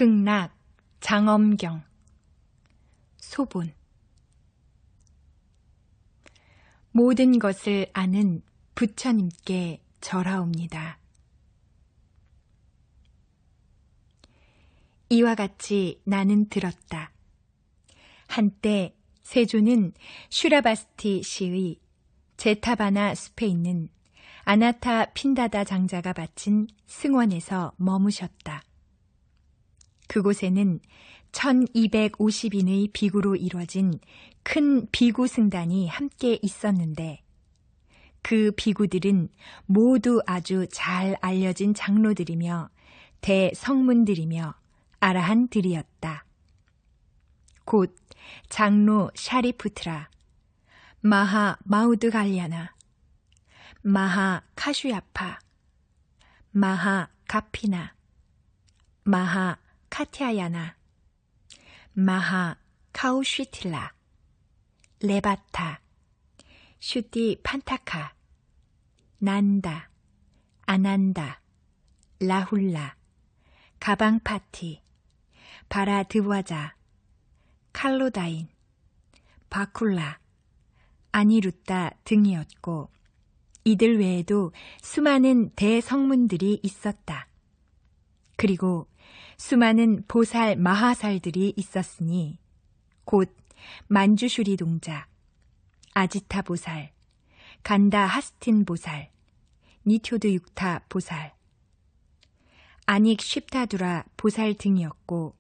극락, 장엄경, 소본. 모든 것을 아는 부처님께 절하옵니다. 이와 같이 나는 들었다. 한때 세조는 슈라바스티 시의 제타바나 숲에 있는 아나타 핀다다 장자가 바친 승원에서 머무셨다. 그곳에는 1250인의 비구로 이루어진 큰 비구 승단이 함께 있었는데 그 비구들은 모두 아주 잘 알려진 장로들이며 대성문들이며 아라한들이었다. 곧 장로 샤리푸트라, 마하 마우드갈리아나, 마하 카슈야파, 마하 가피나, 마하 카티아야나, 마하 카우쉬틸라, 레바타, 슈티 판타카, 난다, 아난다, 라훌라, 가방파티, 바라드와자, 칼로다인, 바쿨라, 아니루타 등이었고 이들 외에도 수많은 대성문들이 있었다. 그리고 수많은 보살 마하살들이 있었으니 곧 만주슈리 동자, 아지타 보살, 간다 하스틴 보살, 니토드 육타 보살, 아닉 쉽타두라 보살 등이었고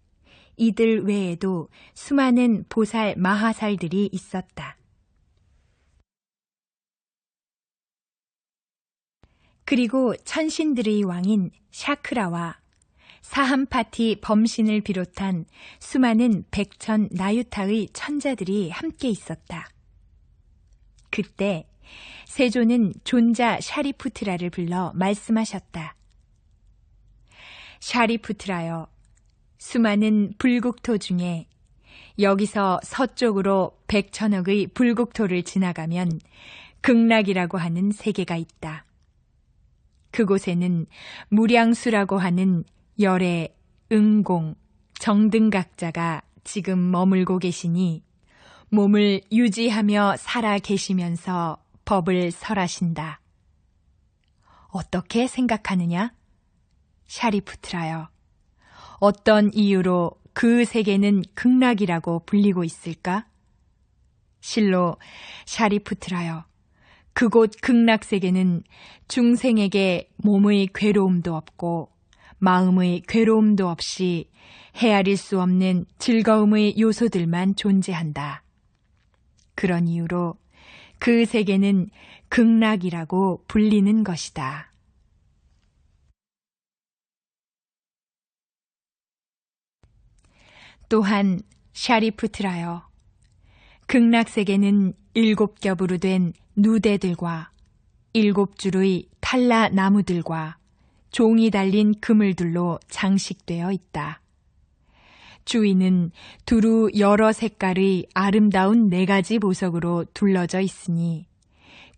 이들 외에도 수많은 보살 마하살들이 있었다. 그리고 천신들의 왕인 샤크라와 사함파티 범신을 비롯한 수많은 백천 나유타의 천자들이 함께 있었다. 그때 세조는 존자 샤리푸트라를 불러 말씀하셨다. 샤리푸트라여, 수많은 불국토 중에 여기서 서쪽으로 100천억의 불국토를 지나가면 극락이라고 하는 세계가 있다. 그곳에는 무량수라고 하는 열애, 응공, 정등각자가 지금 머물고 계시니 몸을 유지하며 살아 계시면서 법을 설하신다. 어떻게 생각하느냐? 샤리푸트라여, 어떤 이유로 그 세계는 극락이라고 불리고 있을까? 실로 샤리푸트라여, 그곳 극락세계는 중생에게 몸의 괴로움도 없고 마음의 괴로움도 없이 헤아릴 수 없는 즐거움의 요소들만 존재한다. 그런 이유로 그 세계는 극락이라고 불리는 것이다. 또한 샤리푸트라여, 극락세계는 7겹으로 된 누대들과 7줄의 탈라 나무들과 종이 달린 그물들로 장식되어 있다. 주위는 두루 여러 색깔의 아름다운 4가지 보석으로 둘러져 있으니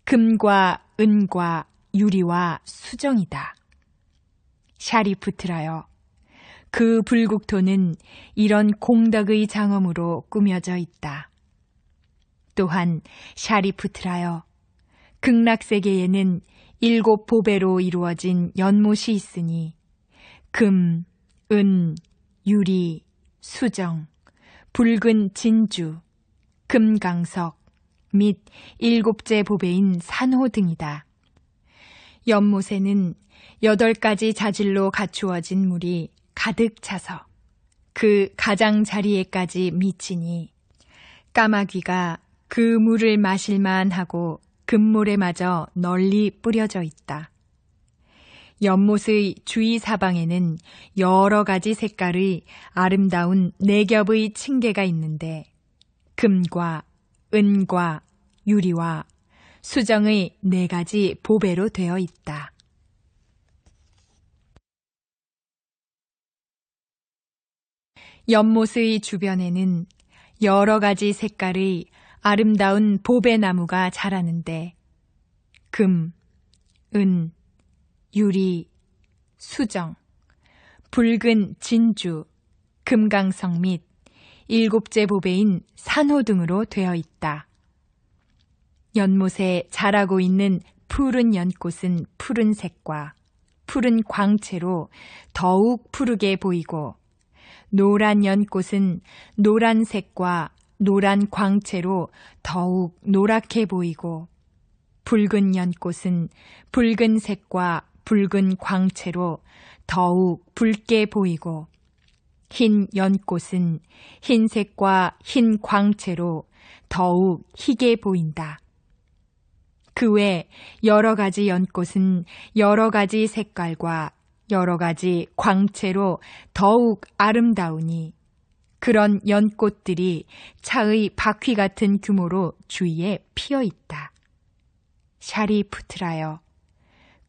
금과 은과 유리와 수정이다. 샤리푸트라여, 그 불국토는 이런 공덕의 장엄으로 꾸며져 있다. 또한 샤리푸트라여, 극락세계에는 7보배로 이루어진 연못이 있으니 금, 은, 유리, 수정, 붉은 진주, 금강석 및 7제 보배인 산호 등이다. 연못에는 8가지 자질로 갖추어진 물이 가득 차서 그 가장자리에까지 미치니 까마귀가 그 물을 마실만 하고 금물에 마저 널리 뿌려져 있다. 연못의 주위 사방에는 여러 가지 색깔의 아름다운 4겹의 층계가 있는데 금과 은과 유리와 수정의 4가지 보배로 되어 있다. 연못의 주변에는 여러 가지 색깔의 아름다운 보배나무가 자라는데 금, 은, 유리, 수정, 붉은 진주, 금강석 및 일곱째 보배인 산호 등으로 되어 있다. 연못에 자라고 있는 푸른 연꽃은 푸른색과 푸른 광채로 더욱 푸르게 보이고, 노란 연꽃은 노란색과 노란 광채로 더욱 노랗게 보이고, 붉은 연꽃은 붉은색과 붉은 광채로 더욱 붉게 보이고, 흰 연꽃은 흰색과 흰 광채로 더욱 희게 보인다. 그 외 여러 가지 연꽃은 여러 가지 색깔과 여러 가지 광채로 더욱 아름다우니, 그런 연꽃들이 차의 바퀴 같은 규모로 주위에 피어 있다. 샤리푸트라여,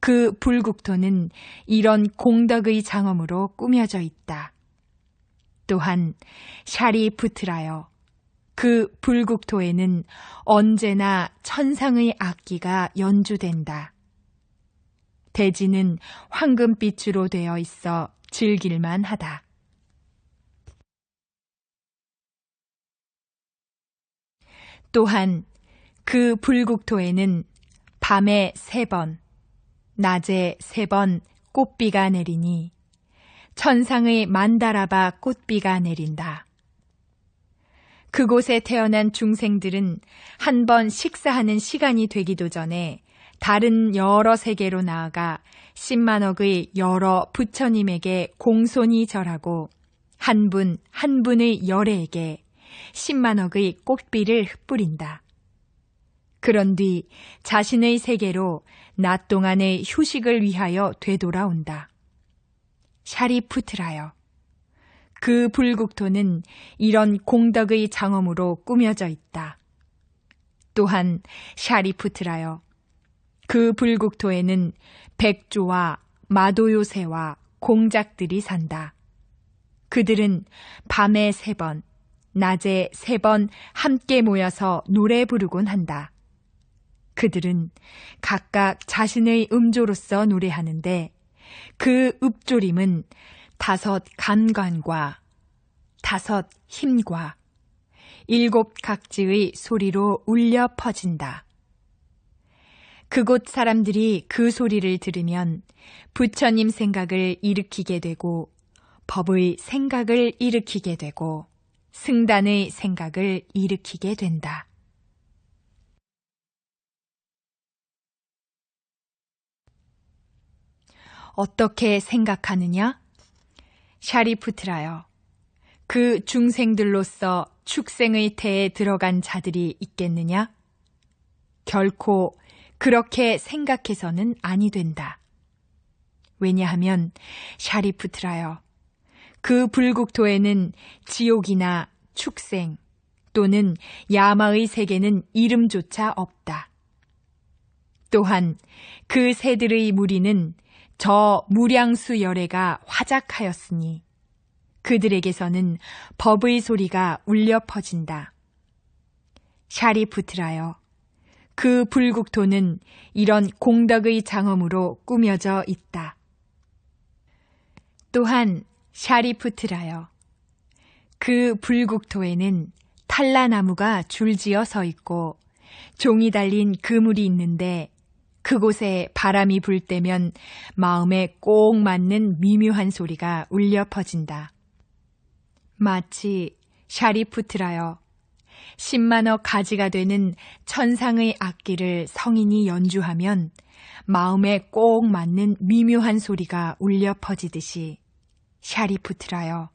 그 불국토는 이런 공덕의 장엄으로 꾸며져 있다. 또한 샤리푸트라여, 그 불국토에는 언제나 천상의 악기가 연주된다. 대지는 황금빛으로 되어 있어 즐길만 하다. 또한 그 불국토에는 밤에 3번, 낮에 3번 꽃비가 내리니 천상의 만다라바 꽃비가 내린다. 그곳에 태어난 중생들은 한 번 식사하는 시간이 되기도 전에 다른 여러 세계로 나아가 10만억의 여러 부처님에게 공손히 절하고 한 분 한 분의 열애에게 10만억의 꽃비를 흩뿌린다. 그런 뒤 자신의 세계로 낮 동안의 휴식을 위하여 되돌아온다. 샤리푸트라여, 그 불국토는 이런 공덕의 장엄으로 꾸며져 있다. 또한 샤리푸트라여, 그 불국토에는 백조와 마도요새와 공작들이 산다. 그들은 밤에 3번, 낮에 3번 함께 모여서 노래 부르곤 한다. 그들은 각각 자신의 음조로서 노래하는데, 그 읍조림은 5 감관과 5 힘과 7 각지의 소리로 울려 퍼진다. 그곳 사람들이 그 소리를 들으면 부처님 생각을 일으키게 되고, 법의 생각을 일으키게 되고, 승단의 생각을 일으키게 된다. 어떻게 생각하느냐? 샤리푸트라여, 그 중생들로서 축생의 태에 들어간 자들이 있겠느냐? 결코 그렇게 생각해서는 아니 된다. 왜냐하면 샤리푸트라여, 그 불국토에는 지옥이나 축생 또는 야마의 세계는 이름조차 없다. 또한 그 새들의 무리는 저 무량수 열애가 화작하였으니 그들에게서는 법의 소리가 울려 퍼진다. 샤리푸트라여, 그 불국토는 이런 공덕의 장엄으로 꾸며져 있다. 또한 샤리푸트라여, 그 불국토에는 탈라나무가 줄지어 서 있고 종이 달린 그물이 있는데, 그곳에 바람이 불 때면 마음에 꼭 맞는 미묘한 소리가 울려 퍼진다. 마치 샤리푸트라여, 10만억 가지가 되는 천상의 악기를 성인이 연주하면 마음에 꼭 맞는 미묘한 소리가 울려 퍼지듯이, 샤리푸트라여,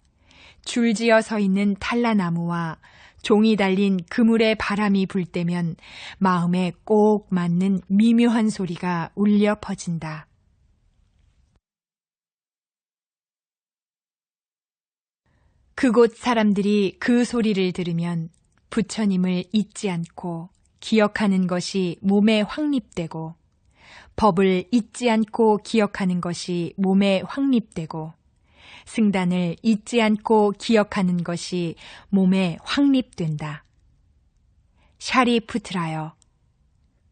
줄지어 서 있는 탈라나무와 종이 달린 그물에 바람이 불 때면 마음에 꼭 맞는 미묘한 소리가 울려 퍼진다. 그곳 사람들이 그 소리를 들으면 부처님을 잊지 않고 기억하는 것이 몸에 확립되고, 법을 잊지 않고 기억하는 것이 몸에 확립되고, 승단을 잊지 않고 기억하는 것이 몸에 확립된다. 샤리푸트라여,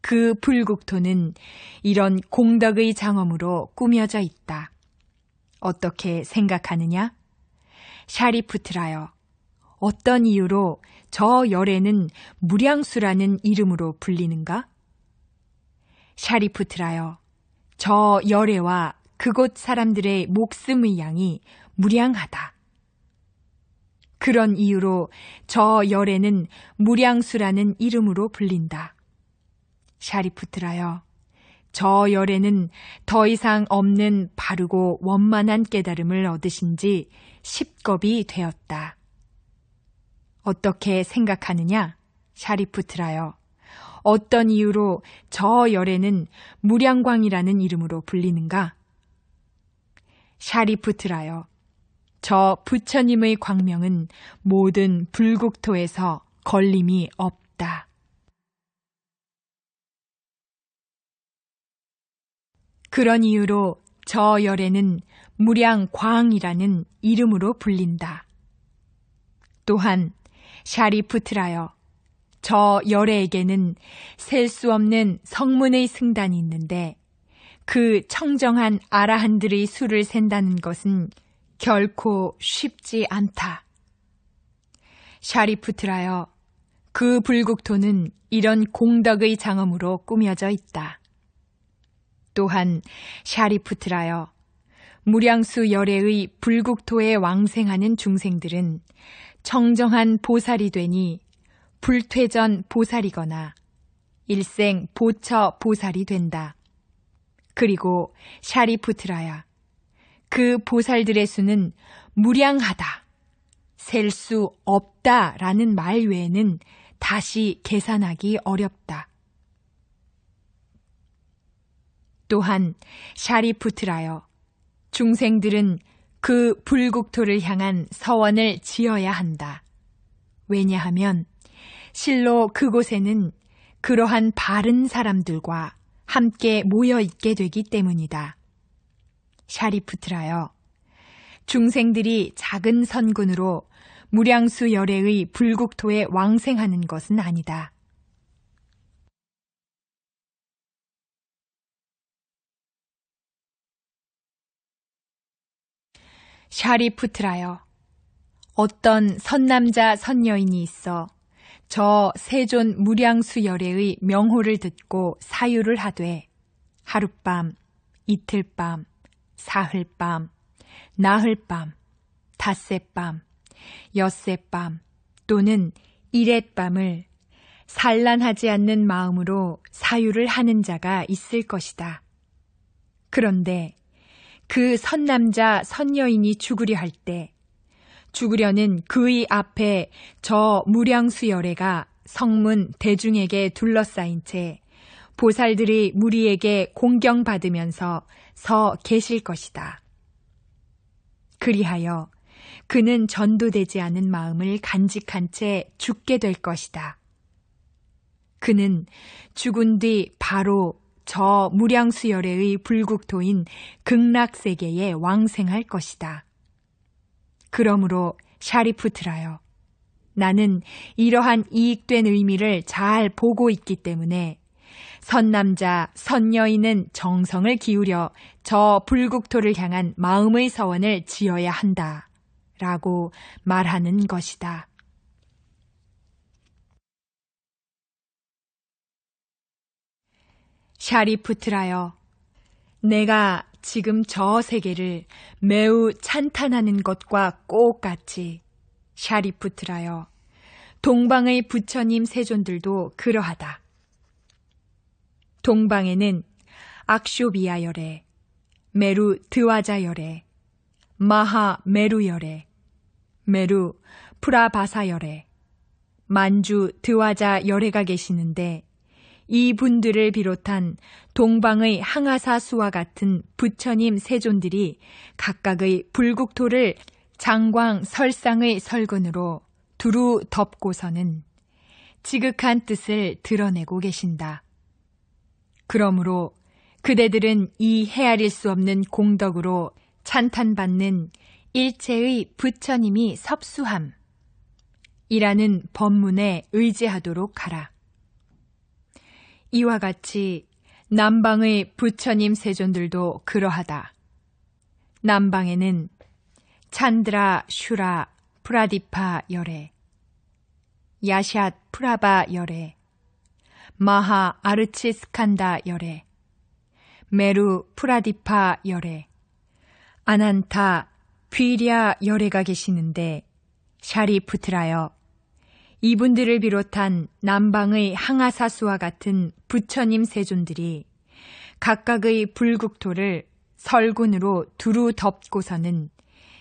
그 불국토는 이런 공덕의 장엄으로 꾸며져 있다. 어떻게 생각하느냐? 샤리푸트라여, 어떤 이유로 저 열애는 무량수라는 이름으로 불리는가? 샤리푸트라여, 저 열애와 그곳 사람들의 목숨의 양이 무량하다. 그런 이유로 저 열애는 무량수라는 이름으로 불린다. 샤리푸트라여, 저 열애는 더 이상 없는 바르고 원만한 깨달음을 얻으신 지 10겁이 되었다. 어떻게 생각하느냐? 샤리푸트라여, 어떤 이유로 저 열애는 무량광이라는 이름으로 불리는가? 샤리푸트라여, 저 부처님의 광명은 모든 불국토에서 걸림이 없다. 그런 이유로 저 열애는 무량광이라는 이름으로 불린다. 또한 샤리푸트라여, 저 열애에게는 셀 수 없는 성문의 승단이 있는데 그 청정한 아라한들의 수를 센다는 것은 결코 쉽지 않다. 샤리푸트라여, 그 불국토는 이런 공덕의 장엄으로 꾸며져 있다. 또한 샤리푸트라여, 무량수 열애의 불국토에 왕생하는 중생들은 청정한 보살이 되니 불퇴전 보살이거나 일생 보처 보살이 된다. 그리고 샤리푸트라야, 그 보살들의 수는 무량하다, 셀 수 없다라는 말 외에는 다시 계산하기 어렵다. 또한 샤리푸트라여, 중생들은 그 불국토를 향한 서원을 지어야 한다. 왜냐하면 실로 그곳에는 그러한 바른 사람들과 함께 모여 있게 되기 때문이다. 샤리푸트라여, 중생들이 작은 선군으로 무량수 열애의 불국토에 왕생하는 것은 아니다. 샤리푸트라여, 어떤 선남자 선여인이 있어 저 세존 무량수 열애의 명호를 듣고 사유를 하되 하룻밤, 이틀밤, 사흘밤, 나흘밤, 닷새밤, 엿새밤 또는 이랫밤을 산란하지 않는 마음으로 사유를 하는 자가 있을 것이다. 그런데 그 선남자 선여인이 죽으려 할 때 죽으려는 그의 앞에 저 무량수 열애가 성문 대중에게 둘러싸인 채 보살들의 무리에게 공경받으면서 서 계실 것이다. 그리하여 그는 전도되지 않은 마음을 간직한 채 죽게 될 것이다. 그는 죽은 뒤 바로 저 무량수 열애의 불국토인 극락세계에 왕생할 것이다. 그러므로 샤리푸트라여, 나는 이러한 이익된 의미를 잘 보고 있기 때문에 선남자, 선여인은 정성을 기울여 저 불국토를 향한 마음의 서원을 지어야 한다 라고 말하는 것이다. 샤리푸트라여, 내가 지금 저 세계를 매우 찬탄하는 것과 똑같이 샤리푸트라여, 동방의 부처님 세존들도 그러하다. 동방에는 악쇼비아 열애, 메루 드와자 열애, 마하 메루 열애, 메루 프라바사 열애, 만주 드와자 열애가 계시는데 이 분들을 비롯한 동방의 항아사수와 같은 부처님 세존들이 각각의 불국토를 장광 설상의 설근으로 두루 덮고서는 지극한 뜻을 드러내고 계신다. 그러므로 그대들은 이 헤아릴 수 없는 공덕으로 찬탄받는 일체의 부처님이 섭수함 이라는 법문에 의지하도록 하라. 이와 같이 남방의 부처님 세존들도 그러하다. 남방에는 찬드라 슈라 프라디파 열애, 야샷 프라바 열애, 마하 아르치스칸다 열애, 메루 프라디파 열애, 아난타 뷔랴 열애가 계시는데 샤리푸트라여, 이분들을 비롯한 남방의 항아사수와 같은 부처님 세존들이 각각의 불국토를 설군으로 두루 덮고서는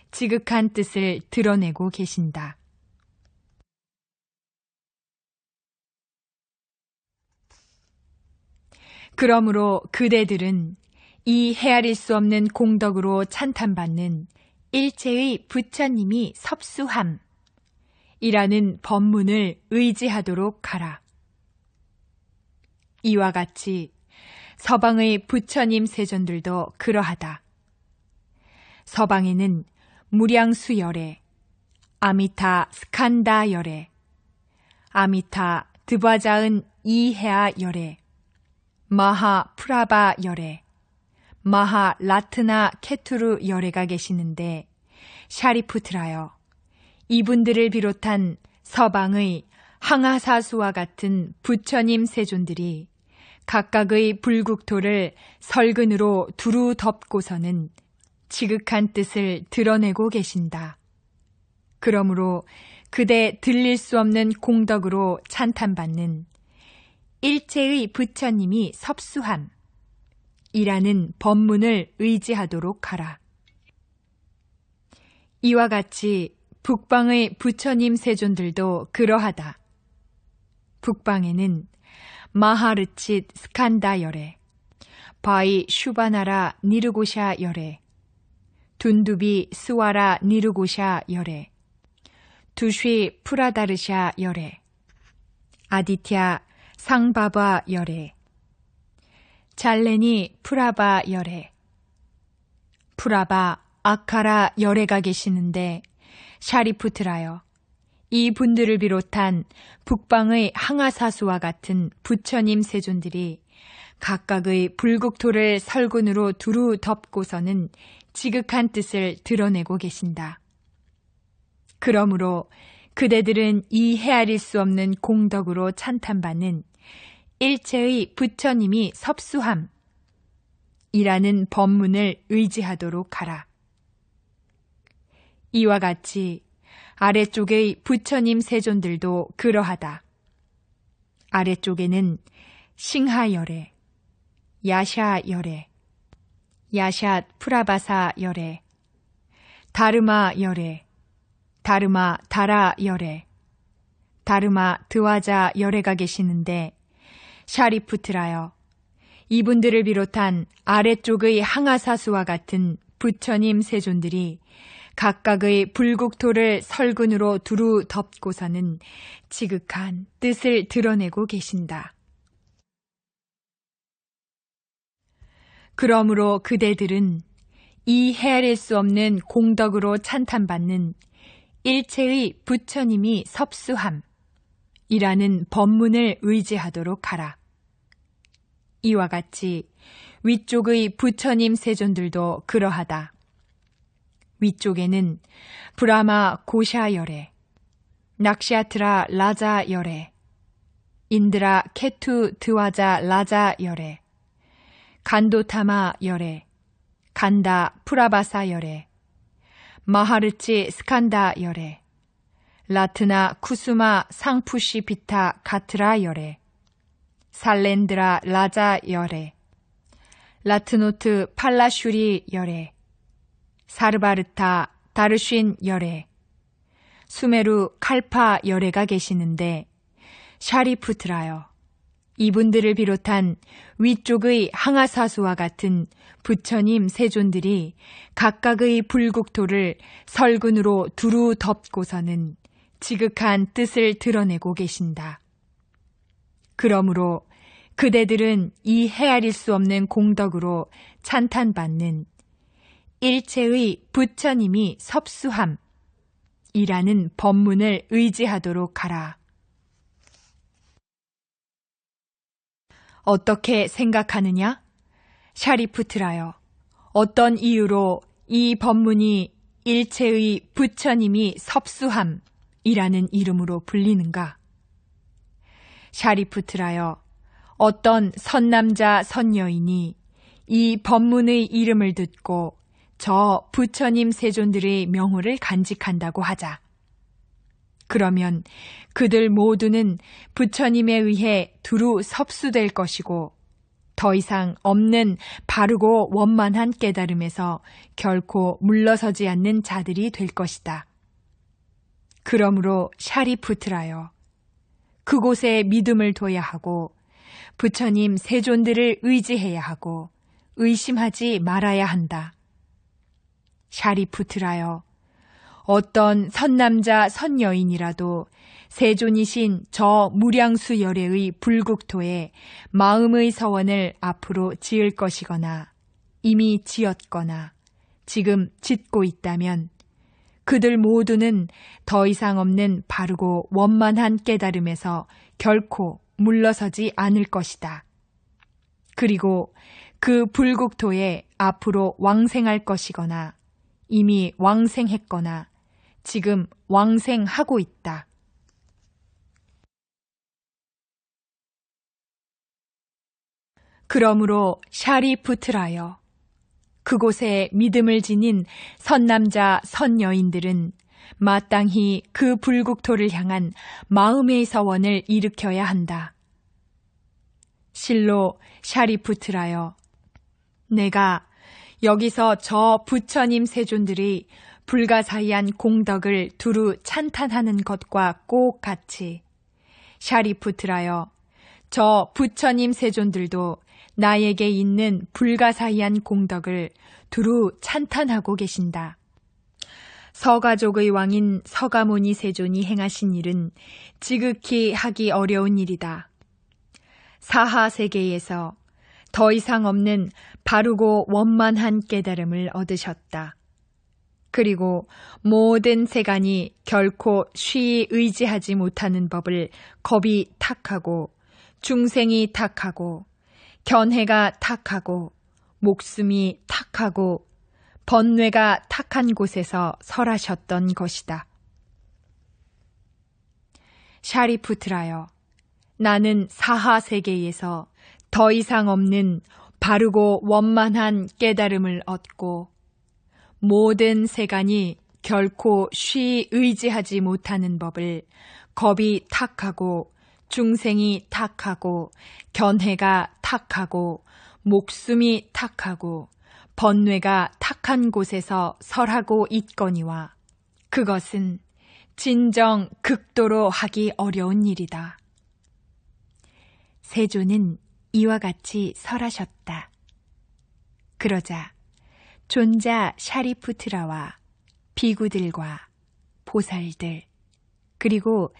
지극한 뜻을 드러내고 계신다. 그러므로 그대들은 이 헤아릴 수 없는 공덕으로 찬탄받는 일체의 부처님이 섭수함 이라는 법문을 의지하도록 하라. 이와 같이 서방의 부처님 세존들도 그러하다. 서방에는 무량수 열애, 아미타 스칸다 열애, 아미타 드바자은 이해아 열애, 마하 프라바 열애, 마하 라트나 케투르 열애가 계시는데 샤리푸트라여, 이분들을 비롯한 서방의 항아사수와 같은 부처님 세존들이 각각의 불국토를 설근으로 두루 덮고서는 지극한 뜻을 드러내고 계신다. 그러므로 그대 들릴 수 없는 공덕으로 찬탄받는 일체의 부처님이 섭수함 이라는 법문을 의지하도록 하라. 이와 같이 북방의 부처님 세존들도 그러하다. 북방에는 마하르칫 스칸다 열애, 바이 슈바나라 니르고샤 열애, 둔두비 스와라 니르고샤 열애, 두쉬 프라다르샤 열애, 아디թ야 상바바 열애, 잘레니 프라바 열애, 프라바 아카라 열애가 계시는데 샤리푸트라여, 이 분들을 비롯한 북방의 항아사수와 같은 부처님 세존들이 각각의 불국토를 설군으로 두루 덮고서는 지극한 뜻을 드러내고 계신다. 그러므로 그대들은 이 헤아릴 수 없는 공덕으로 찬탄받는 일체의 부처님이 섭수함 이라는 법문을 의지하도록 하라. 이와 같이 아래쪽의 부처님 세존들도 그러하다. 아래쪽에는 싱하 열애, 야샤 열애, 야샷 프라바사 열애, 다르마 열애, 다르마 다라 열애, 다르마 드와자 열애가 계시는데 샤리푸트라여, 이분들을 비롯한 아래쪽의 항아사수와 같은 부처님 세존들이 각각의 불국토를 설근으로 두루 덮고서는 지극한 뜻을 드러내고 계신다. 그러므로 그대들은 이 헤아릴 수 없는 공덕으로 찬탄받는 일체의 부처님이 섭수함 이라는 법문을 의지하도록 하라. 이와 같이 위쪽의 부처님 세존들도 그러하다. 위쪽에는 브라마 고샤 열애, 낙샤트라 라자 열애, 인드라 케투 드와자 라자 열애, 간도타마 열애, 간다 프라바사 열애, 마하르치 스칸다 열애, 라트나 쿠수마 상푸시 비타 가트라 열애, 살렌드라 라자 열애, 라트노트 팔라슈리 열애, 사르바르타 다르쉰 열애, 수메루 칼파 열애가 계시는데 샤리푸트라여, 이분들을 비롯한 위쪽의 항아사수와 같은 부처님 세존들이 각각의 불국토를 설근으로 두루 덮고서는 지극한 뜻을 드러내고 계신다. 그러므로 그대들은 이 헤아릴 수 없는 공덕으로 찬탄받는 일체의 부처님이 섭수함 이라는 법문을 의지하도록 하라. 어떻게 생각하느냐? 샤리푸트라여, 어떤 이유로 이 법문이 일체의 부처님이 섭수함이라는 이름으로 불리는가? 샤리푸트라여, 어떤 선남자 선여인이 이 법문의 이름을 듣고 저 부처님 세존들의 명호를 간직한다고 하자. 그러면 그들 모두는 부처님에 의해 두루 섭수될 것이고 더 이상 없는 바르고 원만한 깨달음에서 결코 물러서지 않는 자들이 될 것이다. 그러므로 샤리푸트라여, 그곳에 믿음을 둬야 하고 부처님 세존들을 의지해야 하고 의심하지 말아야 한다. 샤리푸트라여, 어떤 선남자 선여인이라도 세존이신 저 무량수 열애의 불국토에 마음의 서원을 앞으로 지을 것이거나 이미 지었거나 지금 짓고 있다면 그들 모두는 더 이상 없는 바르고 원만한 깨달음에서 결코 물러서지 않을 것이다. 그리고 그 불국토에 앞으로 왕생할 것이거나 이미 왕생했거나 지금 왕생하고 있다. 그러므로 샤리푸트라여, 그곳에 믿음을 지닌 선남자 선여인들은 마땅히 그 불국토를 향한 마음의 서원을 일으켜야 한다. 실로 샤리푸트라여, 내가 여기서 저 부처님 세존들이 불가사의한 공덕을 두루 찬탄하는 것과 꼭 같이 샤리푸트라여, 저 부처님 세존들도 나에게 있는 불가사의한 공덕을 두루 찬탄하고 계신다. 서가족의 왕인 서가모니 세존이 행하신 일은 지극히 하기 어려운 일이다. 사하세계에서 더 이상 없는 바르고 원만한 깨달음을 얻으셨다. 그리고 모든 세간이 결코 쉬이 의지하지 못하는 법을 겁이 탁하고 중생이 탁하고 견해가 탁하고 목숨이 탁하고 번뇌가 탁한 곳에서 설하셨던 것이다. 샤리푸트라여, 나는 사하세계에서 더 이상 없는 바르고 원만한 깨달음을 얻고 모든 세간이 결코 쉬이 의지하지 못하는 법을 겁이 탁하고 중생이 탁하고 견해가 탁하고 목숨이 탁하고 번뇌가 탁한 곳에서 설하고 있거니와 그것은 진정 극도로 하기 어려운 일이다. 세존은 이와 같이 설하셨다. 그러자 존자 샤리푸트라와 비구들과 보살들 그리고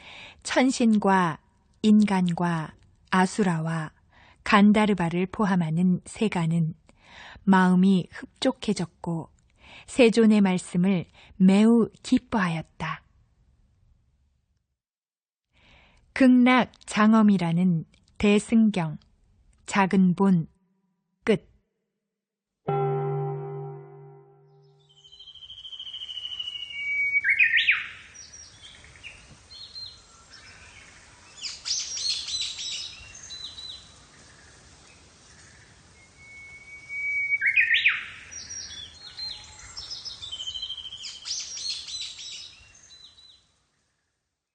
천신과 인간과 아수라와 간다르바를 포함하는 세간은 마음이 흡족해졌고 세존의 말씀을 매우 기뻐하였다. 극락 장엄이라는 대승경, 작은 본,